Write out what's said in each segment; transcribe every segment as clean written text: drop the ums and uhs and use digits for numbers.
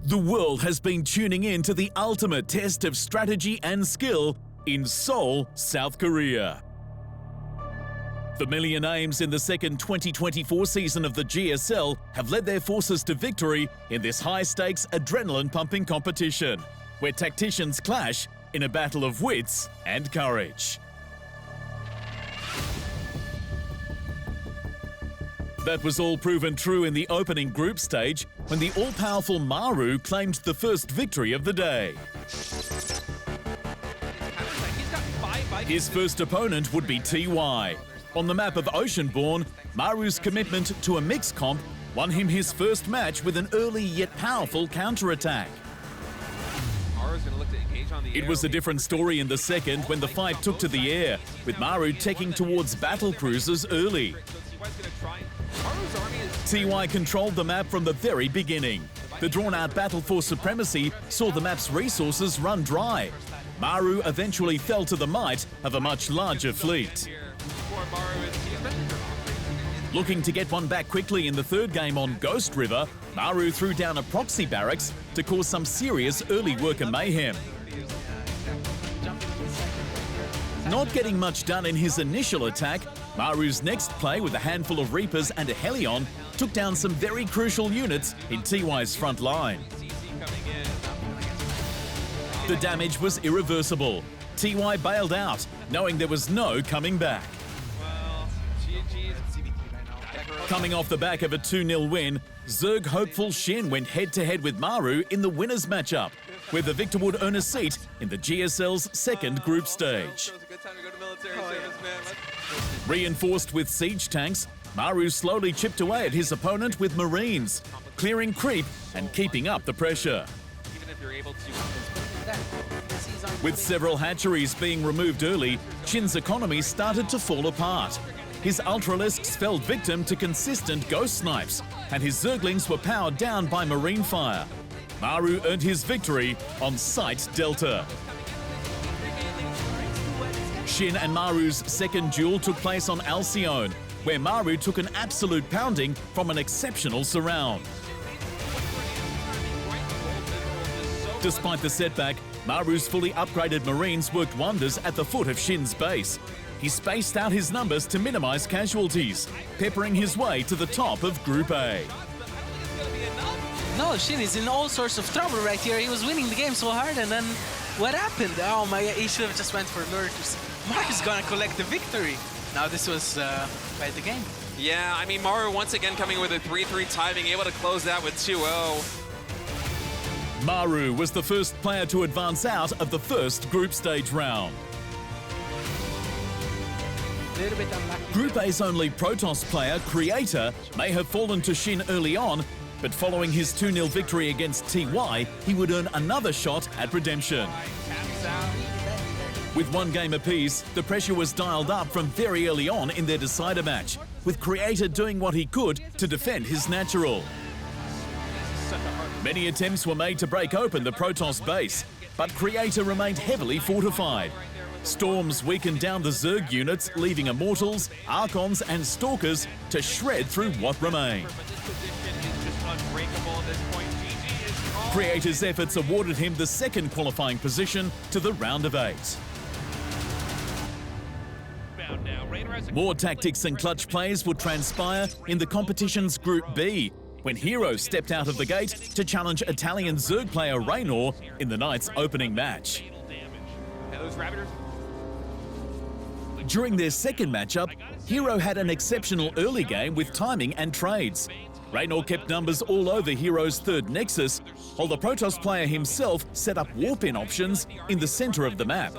The world has been tuning in to the ultimate test of strategy and skill in Seoul, South Korea. Familiar names in the second 2024 season of the GSL have led their forces to victory in this high-stakes, adrenaline-pumping competition, where tacticians clash in a battle of wits and courage. That was all proven true in the opening group stage when the all-powerful Maru claimed the first victory of the day. His first opponent would be TY. On the map of Oceanborn, Maru's commitment to a mixed comp won him his first match with an early yet powerful counter-attack. It was a different story in the second when the fight took to the air, with Maru taking towards battle cruisers early. TY controlled the map from the very beginning. The drawn-out battle for supremacy saw the map's resources run dry. Maru eventually fell to the might of a much larger fleet. Looking to get one back quickly in the third game on Ghost River, Maru threw down a proxy barracks to cause some serious early worker mayhem. Not getting much done in his initial attack, Maru's next play with a handful of Reapers and a Helion took down some very crucial units in TY's front line. The damage was irreversible. TY bailed out, knowing there was no coming back. Coming off the back of a 2-0 win, Zerg hopeful Shin went head-to-head with Maru in the winners matchup, where the victor would earn a seat in the GSL's second group stage. Reinforced with siege tanks, Maru slowly chipped away at his opponent with Marines, clearing creep and keeping up the pressure. With several hatcheries being removed early, Shin's economy started to fall apart. His Ultralisks fell victim to consistent ghost snipes, and his Zerglings were powered down by Marine fire. Maru earned his victory on Site Delta. Shin and Maru's second duel took place on Alcyone, where Maru took an absolute pounding from an exceptional surround. Despite the setback, Maru's fully upgraded Marines worked wonders at the foot of Shin's base. He spaced out his numbers to minimize casualties, peppering his way to the top of Group A. No, Shin is in all sorts of trouble right here. He was winning the game so hard, and then what happened? Oh my God, he should have just went for Lurkers. Maru's gonna collect the victory. Now this was by the game. Yeah, I mean, Maru once again coming with a 3-3 timing, able to close that with 2-0. Maru was the first player to advance out of the first group stage round. Group A's only Protoss player, Creator, may have fallen to Shin early on, but following his 2-0 victory against TY, he would earn another shot at redemption. With one game apiece, the pressure was dialed up from very early on in their decider match, with Creator doing what he could to defend his natural. Many attempts were made to break open the Protoss base, but Creator remained heavily fortified. Storms weakened down the Zerg units, leaving Immortals, Archons and Stalkers to shred through what remained. Creator's efforts awarded him the second qualifying position to the round of 8. More tactics and clutch plays would transpire in the competition's Group B, when Hero stepped out of the gate to challenge Italian Zerg player Raynor in the night's opening match. During their second matchup, Hero had an exceptional early game with timing and trades. Raynor kept numbers all over Hero's third Nexus, while the Protoss player himself set up warp-in options in the center of the map.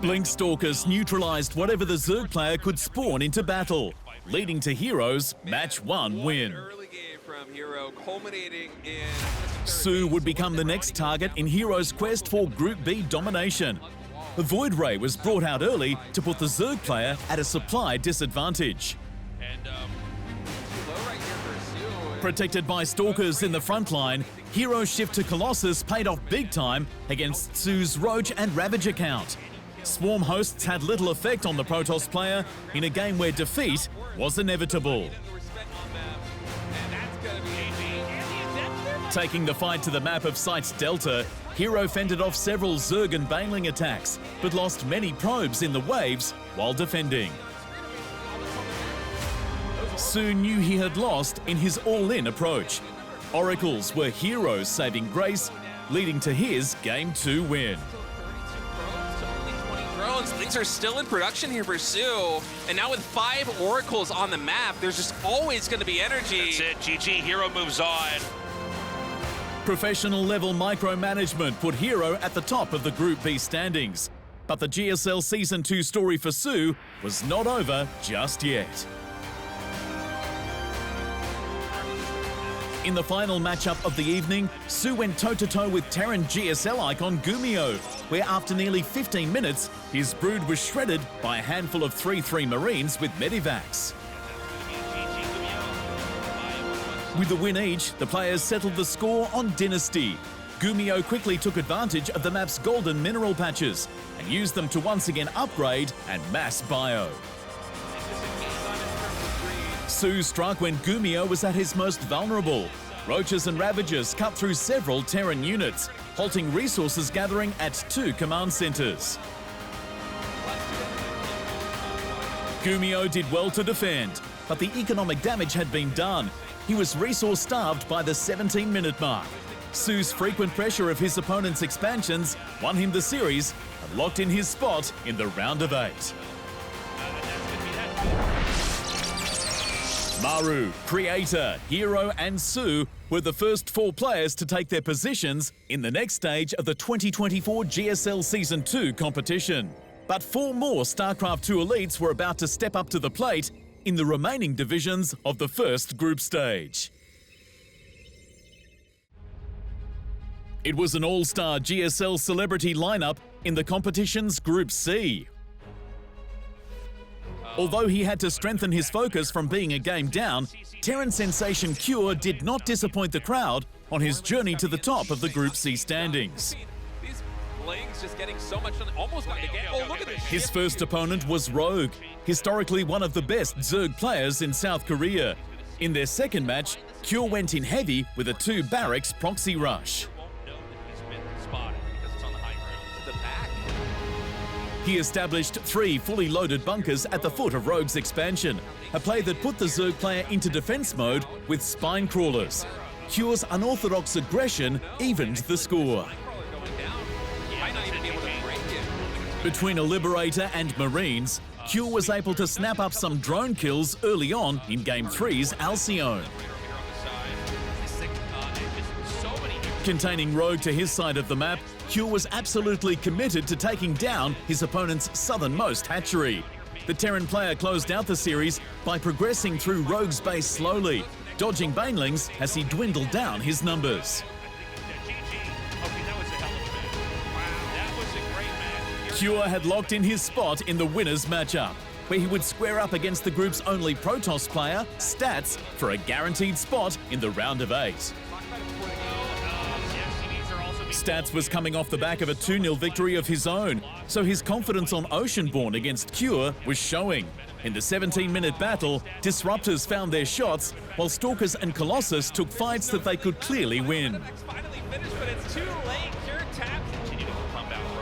Blink Stalkers neutralized whatever the Zerg player could spawn into battle, leading to Hero's Match 1 win. Su would become the next target in Hero's quest for Group B domination. The Void Ray was brought out early to put the Zerg player at a supply disadvantage. Protected by Stalkers in the front line, Hero's shift to Colossus paid off big time against Su's Roach and Ravager count. Swarm hosts had little effect on the Protoss player in a game where defeat was inevitable. Taking the fight to the map of Sites Delta, Hero fended off several Zerg and Baneling attacks, but lost many probes in the waves while defending. Su knew he had lost in his all-in approach. Oracles were Hero's saving grace, leading to his Game 2 win. Things are still in production here for Su, and now with 5 Oracles on the map, there's just always going to be energy. That's it, GG, Hero moves on. Professional level micromanagement put Hero at the top of the Group B standings. But the GSL Season 2 story for Su was not over just yet. In the final matchup of the evening, Su went toe-to-toe with Terran GSL icon Gumio, where after nearly 15 minutes, his brood was shredded by a handful of 3-3 Marines with Medivacs. With the win each, the players settled the score on Dynasty. Gumio quickly took advantage of the map's golden mineral patches and used them to once again upgrade and mass bio. Su struck when Gumio was at his most vulnerable. Roaches and Ravagers cut through several Terran units, halting resources gathering at 2 command centres. Gumio did well to defend, but the economic damage had been done. He was resource-starved by the 17-minute mark. Su's frequent pressure of his opponent's expansions won him the series and locked in his spot in the round of 8. Maru, Creator, Hero and Su were the first 4 players to take their positions in the next stage of the 2024 GSL Season 2 competition. But 4 more StarCraft 2 elites were about to step up to the plate in the remaining divisions of the first group stage. It was an all-star GSL celebrity lineup in the competition's Group C. Although he had to strengthen his focus from being a game down, Terran sensation Cure did not disappoint the crowd on his journey to the top of the Group C standings. These Blings just getting so much done, almost got the game. Oh, look at this. His first opponent was Rogue, historically one of the best Zerg players in South Korea. In their second match, Cure went in heavy with a 2 barracks proxy rush. He established 3 fully loaded bunkers at the foot of Rogue's expansion, a play that put the Zerg player into defense mode with spine crawlers. Cure's unorthodox aggression evened the score. Between a Liberator and Marines, Cure was able to snap up some drone kills early on in Game 3's Alcyone. Containing Rogue to his side of the map, Cure was absolutely committed to taking down his opponent's southernmost hatchery. The Terran player closed out the series by progressing through Rogue's base slowly, dodging Banelings as he dwindled down his numbers. Cure had locked in his spot in the winners matchup, where he would square up against the group's only Protoss player, Stats, for a guaranteed spot in the round of 8. Stats was coming off the back of a 2-0 victory of his own, so his confidence on Oceanborn against Cure was showing. In the 17-minute battle, Disruptors found their shots, while Stalkers and Colossus took fights that they could clearly win.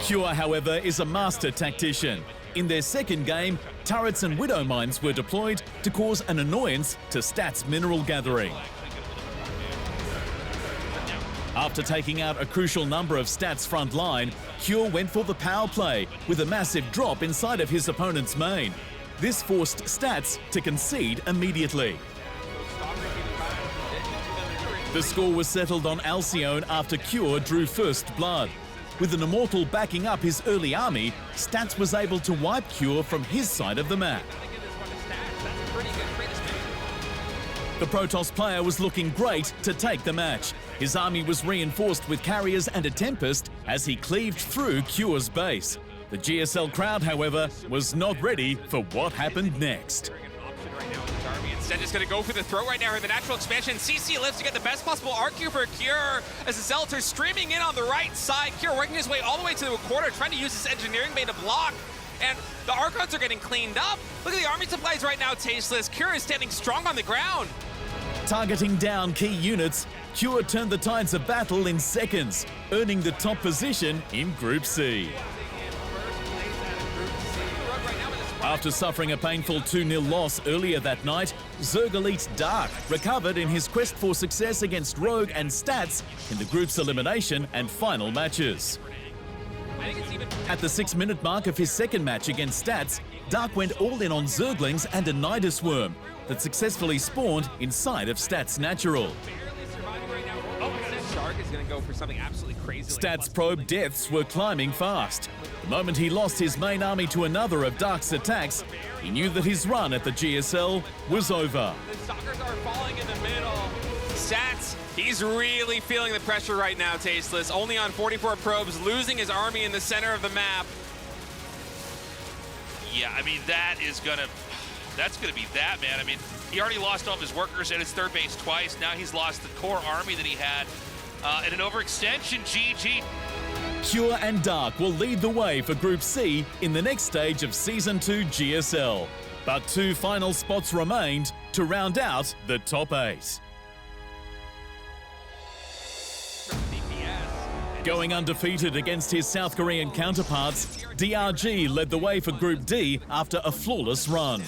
Cure, however, is a master tactician. In their second game, turrets and Widow Mines were deployed to cause an annoyance to Stats' mineral gathering. After taking out a crucial number of Stats' front line, Cure went for the power play with a massive drop inside of his opponent's main. This forced Stats to concede immediately. The score was settled on Alcyone after Cure drew first blood. With an Immortal backing up his early army, Stats was able to wipe Cure from his side of the map. The Protoss player was looking great to take the match. His army was reinforced with carriers and a Tempest as he cleaved through Cure's base. The GSL crowd, however, was not ready for what happened next. Instead, just going to go for the throw right now in the natural expansion. CC lives to get the best possible RQ for Cure as the Zealot's streaming in on the right side. Cure working his way all the way to the quarter, trying to use his engineering bay to block. And the Archons are getting cleaned up. Look at the army supplies right now, tasteless. Cure is standing strong on the ground. Targeting down key units, Cure turned the tides of battle in seconds, earning the top position in Group C. After suffering a painful 2-0 loss earlier that night, Zerg Elite Dark recovered in his quest for success against Rogue and Stats in the group's elimination and final matches. At the 6-minute mark of his second match against Stats, Dark went all in on Zerglings and a Nidus Worm that successfully spawned inside of Stats' natural. Stats' probe depths were climbing fast. The moment he lost his main army to another of Dark's attacks, he knew that his run at the GSL was over. The Stalkers are falling in the middle. Stats, he's really feeling the pressure right now, Tasteless. Only on 44 probes, losing his army in the center of the map. Yeah, I mean, that's gonna be that, man. I mean, he already lost all of his workers at his third base twice. Now he's lost the core army that he had. And an overextension, GG. Cure and Dark will lead the way for Group C in the next stage of Season 2 GSL. But 2 final spots remained to round out the top 8. Going undefeated against his South Korean counterparts, DRG led the way for Group D after a flawless run.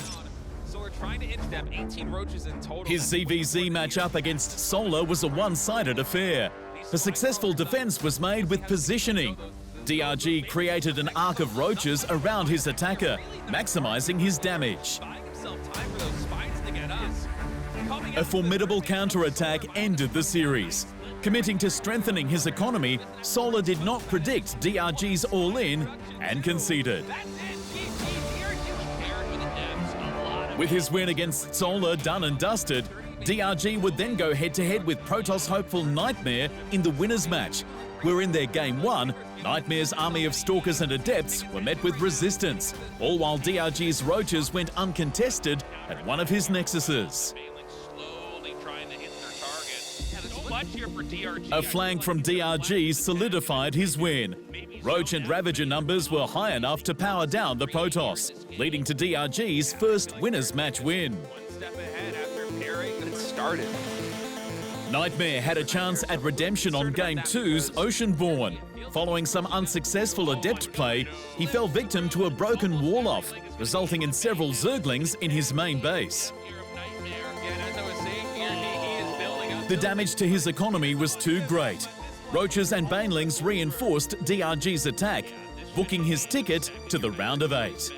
So we're trying to inch them 18 roaches in total. His ZVZ matchup against Solar was a one-sided affair. A successful defense was made with positioning. DRG created an arc of roaches around his attacker, maximizing his damage. A formidable counter-attack ended the series. Committing to strengthening his economy, Solar did not predict DRG's all-in and conceded. With his win against Solar done and dusted, DRG would then go head-to-head with Protoss hopeful Nightmare in the winners match, where in their Game 1, Nightmare's army of Stalkers and Adepts were met with resistance, all while DRG's Roaches went uncontested at one of his Nexuses. A flank from DRG solidified his win. Roach and Ravager numbers were high enough to power down the Protoss, leading to DRG's first winners match win. Nightmare had a chance at redemption on Game 2's Oceanborn. Following some unsuccessful Adept play, he fell victim to a broken wall-off, resulting in several Zerglings in his main base. The damage to his economy was too great. Roaches and Banelings reinforced DRG's attack, booking his ticket to the round of 8.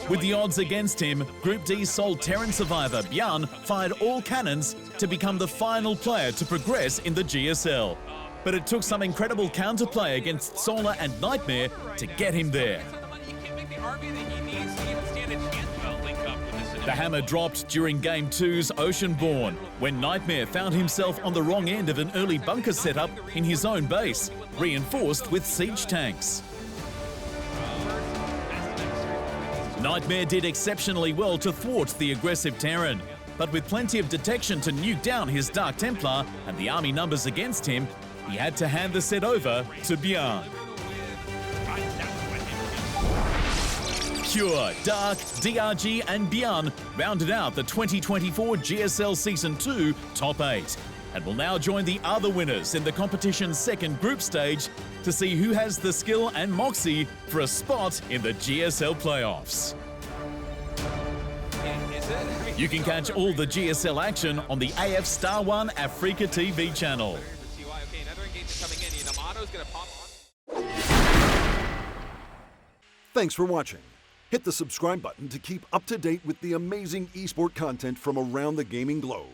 With the odds against him, Group D's sole Terran survivor, Bjarn, fired all cannons to become the final player to progress in the GSL. But it took some incredible counterplay against Solar and Nightmare to get him there. The hammer dropped during Game 2's Oceanborn, when Nightmare found himself on the wrong end of an early bunker setup in his own base, reinforced with siege tanks. Nightmare did exceptionally well to thwart the aggressive Terran, but with plenty of detection to nuke down his Dark Templar and the army numbers against him, he had to hand the set over to Bjarn. Cure, Dark, DRG and Bjarn rounded out the 2024 GSL Season 2 Top 8 and will now join the other winners in the competition's second group stage to see who has the skill and moxie for a spot in the GSL playoffs. You can catch all the GSL action on the AF Star One Africa TV channel. Thanks for watching. Hit the subscribe button to keep up to date with the amazing eSport content from around the gaming globe.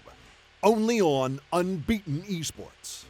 Only on Unbeaten Esports.